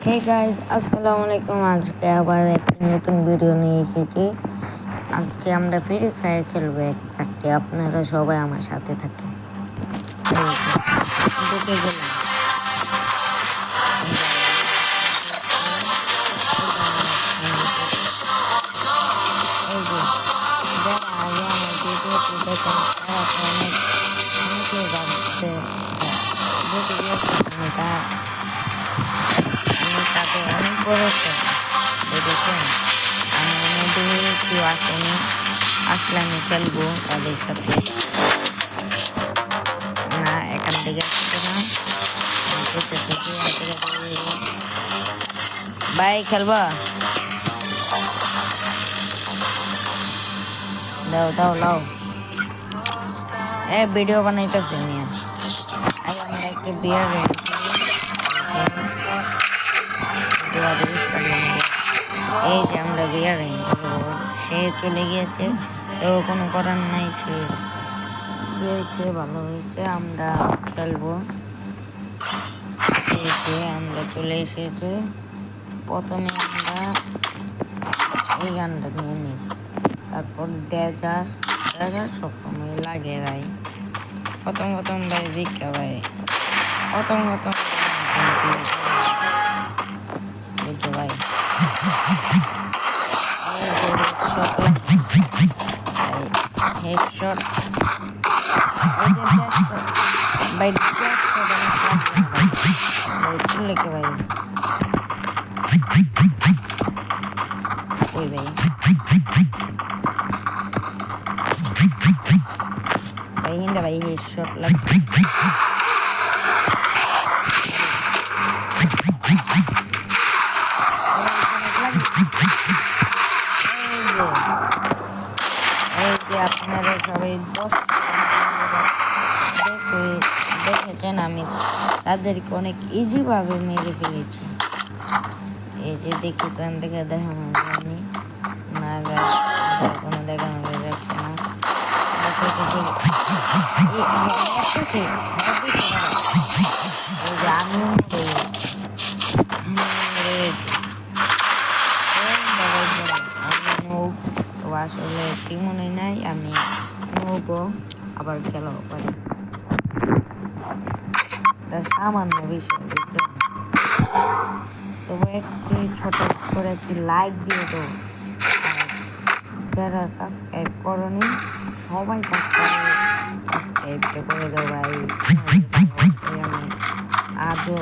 Hey guys, আসসালামু আলাইকুম। আজকে আবার একটা নতুন ভিডিও নিয়ে এসেছি। আজকে আমরা ফ্রি ফায়ার খেলবো এক পার্টি। আপনারা সবাই আমার সাথে থাকেন। ঢুকে গেলাম। এই যে যারা আগে আমার ভিডিওটি দেখেন তারা তো অনেকে জানতে আমি তাদের অনেক বড় দেখেছেন। আমার মধ্যে কেউ আসেনি, আসলে আমি খেলবো তাদের সাথে। না, এখান থেকে আসছে না, ভাই খেলবা? দাও দাও লাও। ভিডিও বানাইতেছি নিয়ে আমরা একটা বিয়ার এই যে আমরা বিয়ার সে চলে গিয়েছে, তো কোনো করার নাই। সে গিয়েছে, ভালো হয়েছে। আমরা খেলবো। আমরা চলে এসেছি। প্রথমে আমরা এই গানটা নিয়ে নিই, তারপর ডেজার সবসময় লাগে ভাই। প্রথম ভাই জিজ্ঞা ভাই, প্রথম বুঝছো ভাই। হেডশট ভাই, লিখে ভাই। ওই ভাই ভাই হিন্দা ভাই হেডশট লাগবে। এই যে আপনারা সবাই দেখেছেন, আমি তাদেরকে অনেক ইজিভাবে মেরে ফেলেছি। এই যে দেখি তো দেখে দেখানো যায়নি না, কোনো দেখানো যাচ্ছে না। আসলে কি মনে নাই, আমি নৌকো আবার খেলাও পারি। সামান্য বিষয়, বুঝলো। তবে একটি ছোট করে একটি লাইক দিয়ে দাও। যারা সাবস্ক্রাইব করনি সবাই সাবস্ক্রাইবটা করে দাও ভাই। আমি আজও